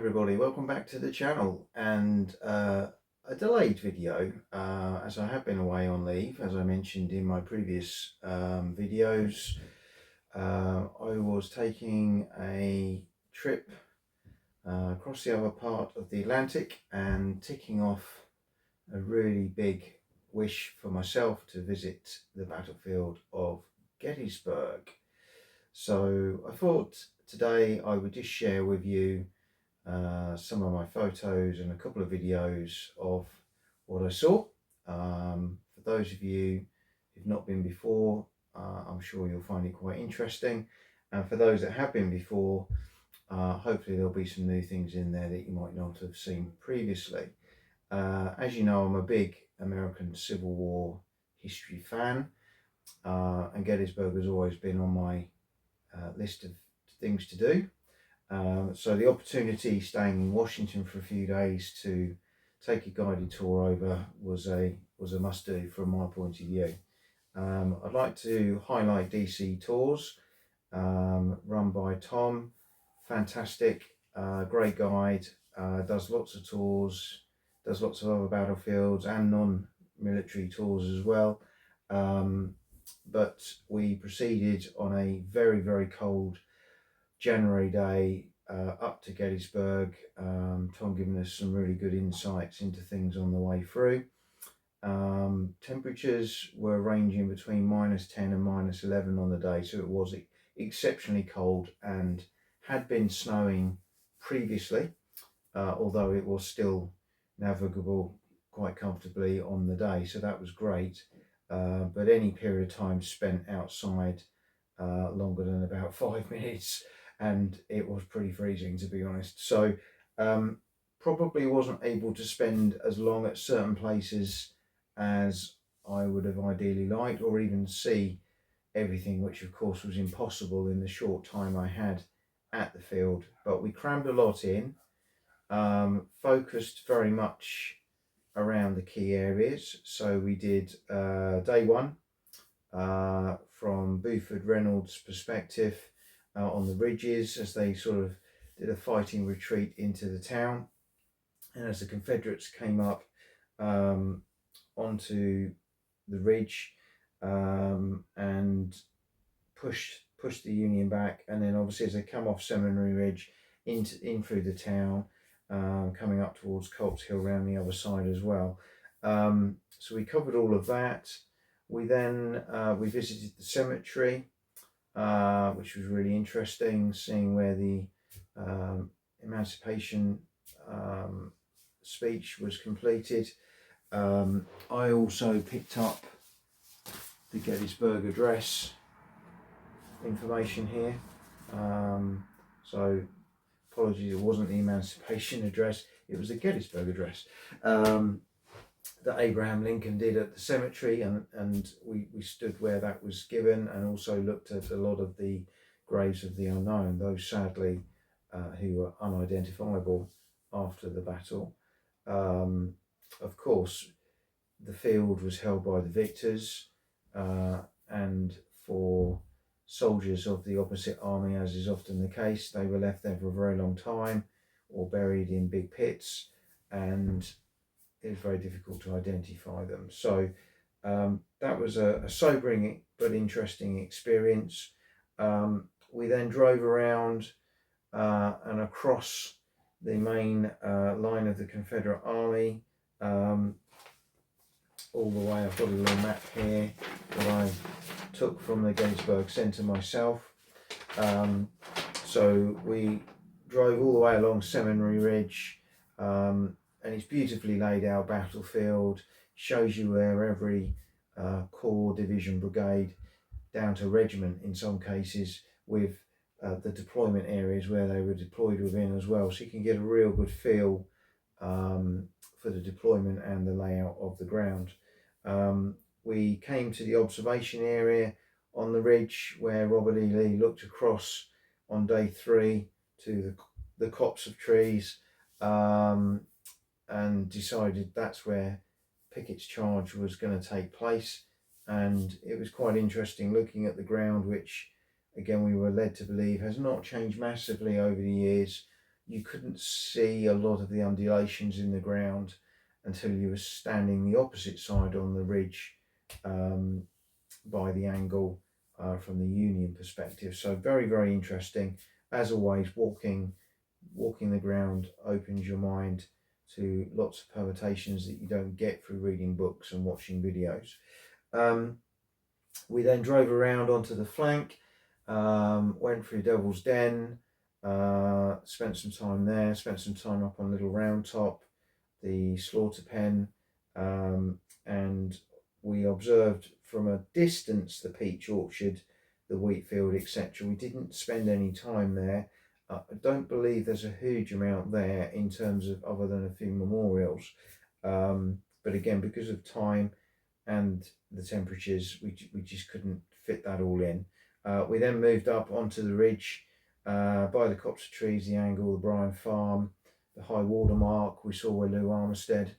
everybody, welcome back to the channel, and a delayed video as I have been away on leave. As I mentioned in my previous videos, I was taking a trip across the other part of the Atlantic and ticking off a really big wish for myself to visit the battlefield of Gettysburg. So I thought today I would just share with you some of my photos and a couple of videos of what I saw. For those of you who've not been before, I'm sure you'll find it quite interesting, and for those that have been before, hopefully there'll be some new things in there that you might not have seen previously. As you know, I'm a big American Civil War history fan, and Gettysburg has always been on my list of things to do. So the opportunity, staying in Washington for a few days, to take a guided tour over was a must-do from my point of view. I'd like to highlight DC Tours, run by Tom. Fantastic, great guide, does lots of tours, does lots of other battlefields and non-military tours as well. But we proceeded on a very, very cold January day up to Gettysburg. Tom giving us some really good insights into things on the way through. Temperatures were ranging between -10 and -11 on the day, so it was exceptionally cold and had been snowing previously, although it was still navigable quite comfortably on the day, so that was great. But any period of time spent outside longer than about 5 minutes, and it was pretty freezing, to be honest. So probably wasn't able to spend as long at certain places as I would have ideally liked, or even see everything, which of course was impossible in the short time I had at the field. But we crammed a lot in, focused very much around the key areas. So we did day one from Buford Reynolds' perspective on the ridges, as they sort of did a fighting retreat into the town, and as the Confederates came up onto the ridge and pushed the Union back, and then obviously as they come off Seminary Ridge in through the town, coming up towards Colts Hill around the other side as well. So we covered all of that. We then we visited the cemetery, which was really interesting, seeing where the Emancipation speech was completed. I also picked up the Gettysburg Address information here. So apologies, it wasn't the Emancipation Address, it was the Gettysburg Address that Abraham Lincoln did at the cemetery, and we stood where that was given, and also looked at a lot of the graves of the unknown, those sadly who were unidentifiable after the battle. Of course, the field was held by the victors, and for soldiers of the opposite army, as is often the case, they were left there for a very long time or buried in big pits, and it was very difficult to identify them. So that was a sobering but interesting experience. We then drove around and across the main line of the Confederate Army, all the way. I've got a little map here that I took from the Gettysburg Centre myself. So we drove all the way along Seminary Ridge, and it's beautifully laid out battlefield, shows you where every corps, division, brigade, down to regiment in some cases, with the deployment areas where they were deployed within as well, so you can get a real good feel for the deployment and the layout of the ground. We came to the observation area on the ridge where RobertELee looked across on day 3 to the copse of trees, and decided that's where Pickett's charge was going to take place. And it was quite interesting looking at the ground, which again we were led to believe has not changed massively over the years. you couldn't see a lot of the undulations in the ground until you were standing the opposite side on the ridge, by the angle from the Union perspective. So very, very interesting. As always, walking the ground opens your mind to lots of permutations that you don't get through reading books and watching videos. We then drove around onto the flank, went through Devil's Den, spent some time there, spent some time up on Little Round Top, the slaughter pen, and we observed from a distance the peach orchard, the wheat field, etc. We didn't spend any time there. I don't believe there's a huge amount there in terms of other than a few memorials, but again, because of time and the temperatures, we just couldn't fit that all in. We then moved up onto the ridge, by the copse trees, the Angle, the Bryan Farm, the high water mark. We saw where Lou Armistead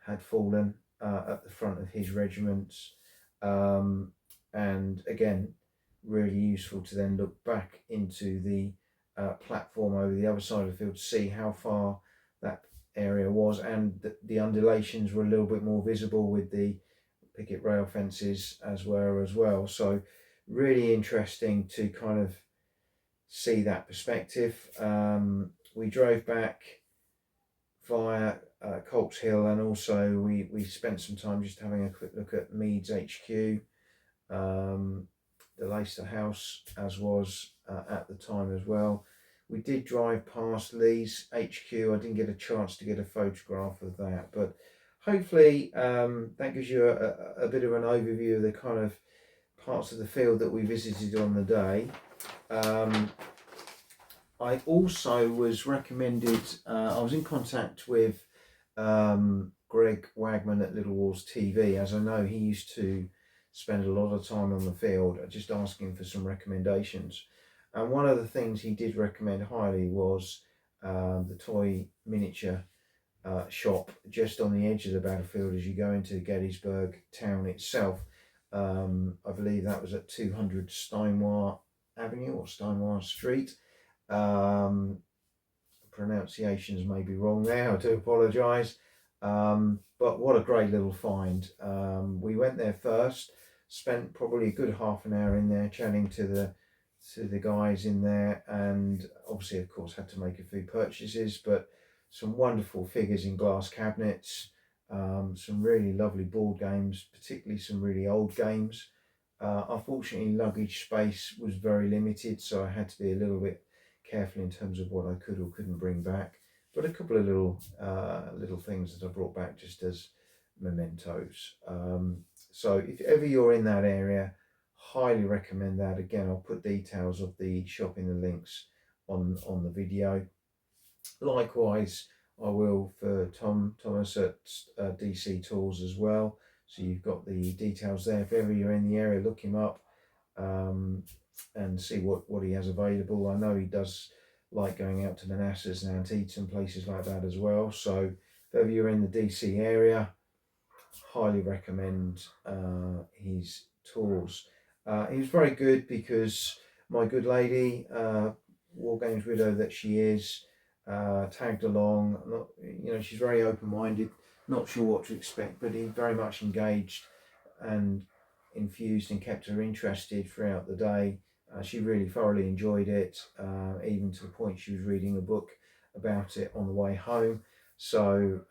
had fallen at the front of his regiments, and again, really useful to then look back into the platform over the other side of the field to see how far that area was, and the undulations were a little bit more visible with the picket rail fences as well. So really interesting to kind of see that perspective. We drove back via Colts Hill, and also we spent some time just having a quick look at Meade's HQ, the Leicester House, as was at the time as well. We did drive past Lee's HQ. I didn't get a chance to get a photograph of that, but hopefully that gives you a bit of an overview of the kind of parts of the field that we visited on the day. I also was recommended, I was in contact with Greg Wagman at littlewarstv, as I know he used to spend a lot of time on the field, just asking for some recommendations. And one of the things he did recommend highly was the toy miniature shop just on the edge of the battlefield as you go into Gettysburg town itself. I believe that was at 200 Steinwar Avenue or Steinwar Street. Pronunciations may be wrong there, I do apologise, but what a great little find. We went there first, spent probably a good half an hour in there chatting to the guys in there, and obviously of course had to make a few purchases, but some wonderful figures in glass cabinets, some really lovely board games, particularly some really old games. Unfortunately, luggage space was very limited, so I had to be a little bit careful in terms of what I could or couldn't bring back. But a couple of little things that I brought back just as mementos. So if ever you're in that area, highly recommend that. Again, I'll put details of the shop in the links on the video. Likewise, I will for Thomas at DC Tools as well. So you've got the details there. If ever you're in the area, look him up and see what he has available. I know he does like going out to Manassas and Antietam and places like that as well. So if ever you're in the DC area, highly recommend his tools. He was very good because my good lady, Wargames widow that she is, tagged along. She's very open-minded, not sure what to expect, but he very much engaged and infused and kept her interested throughout the day. She really thoroughly enjoyed it, even to the point she was reading a book about it on the way home. So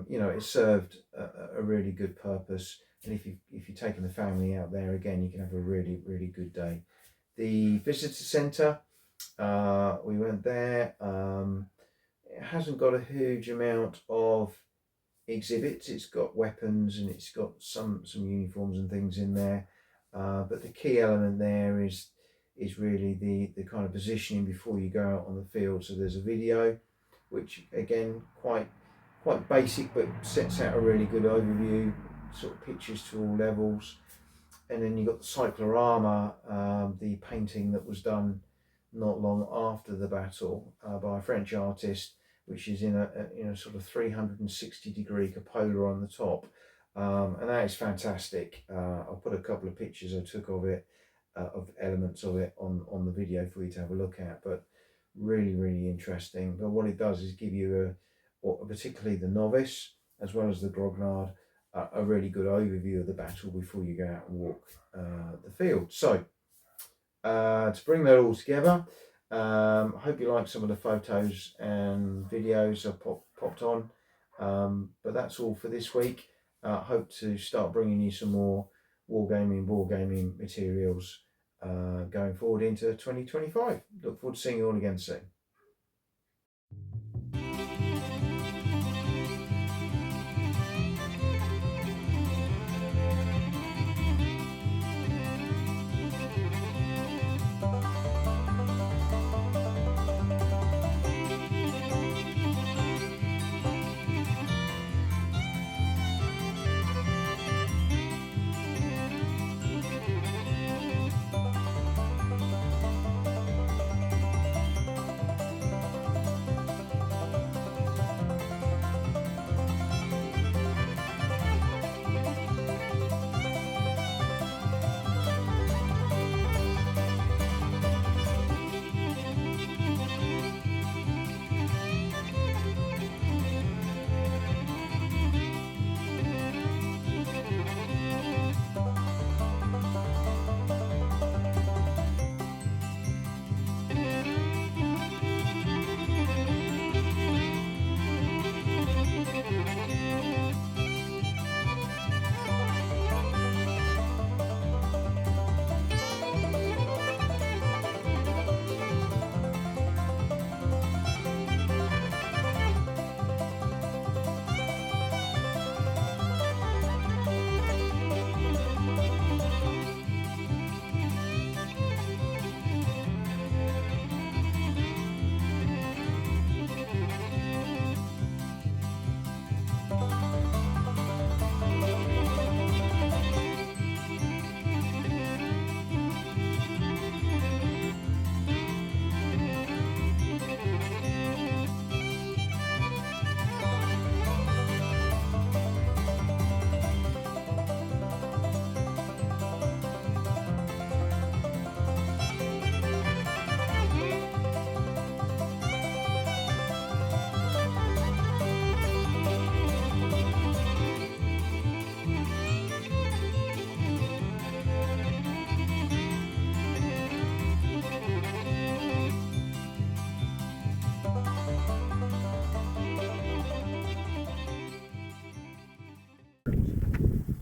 it served a really good purpose, and if you're taking the family out there, again, you can have a really, really good day. The visitor centre, we went there. It hasn't got a huge amount of exhibits. It's got weapons and it's got some uniforms and things in there, but the key element there is really the kind of positioning before you go out on the field. So there's a video, which again quite basic, but sets out a really good overview, sort of pictures to all levels. And then you've got the cyclorama, the painting that was done not long after the battle by a French artist, which is in a sort of 360-degree cupola on the top, and that is fantastic. I'll put a couple of pictures I took of it, of elements of it on the video for you to have a look at. But really interesting. But what it does is give you particularly the novice as well as the grognard, a really good overview of the battle before you go out and walk the field. So to bring that all together, I hope you like some of the photos and videos I've popped on. But that's all for this week. Hope to start bringing you some more wargaming materials going forward into 2025. Look forward to seeing you all again soon.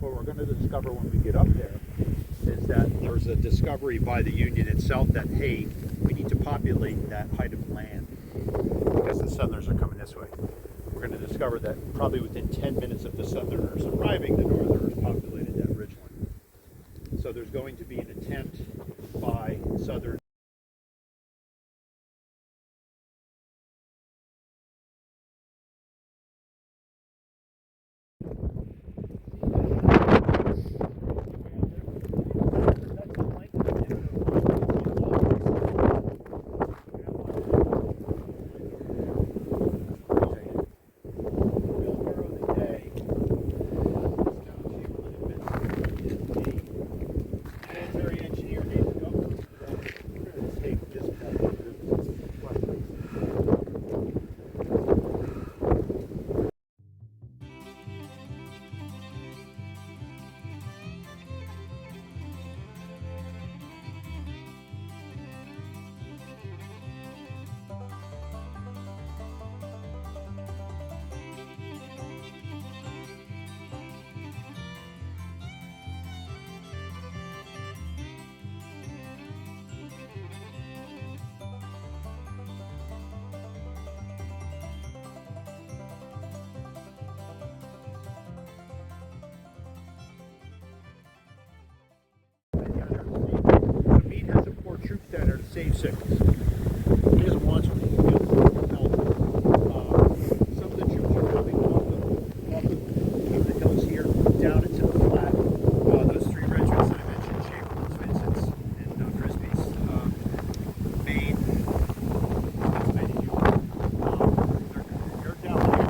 What we're going to discover when we get up there is that there's a discovery by the Union itself that, hey, we need to populate that height of land because the Southerners are coming this way. We're going to discover that probably within 10 minutes of the Southerners arriving, the Northerners populated that ridgeline. So there's going to be an attempt by Southern troops down there to save signals. He doesn't want to. Some of the troops are coming off the hills here down into the flat. Those three regiments that I mentioned, Chamberlain's, Vincent's, and Frisbee's, Maine, Pennsylvania, they're down here.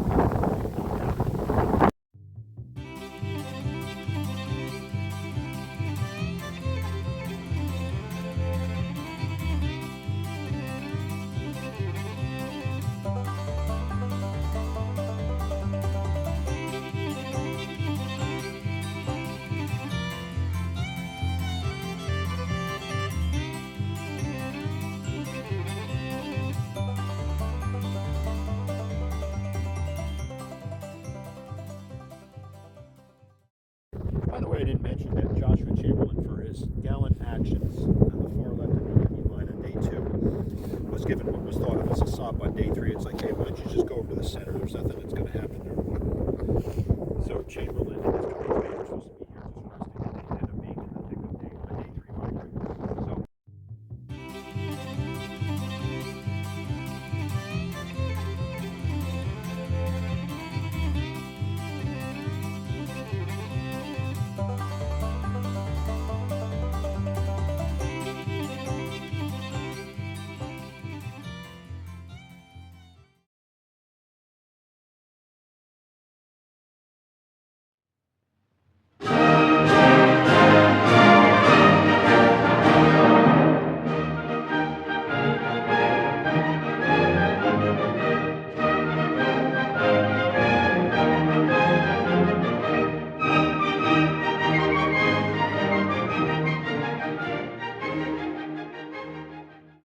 his gallant actions on the far left of the Union line on day 2 was given what was thought of as a sop on day 3. It's like, hey, why don't you just go over to the center? There's nothing that's going to happen there. So Chamberlain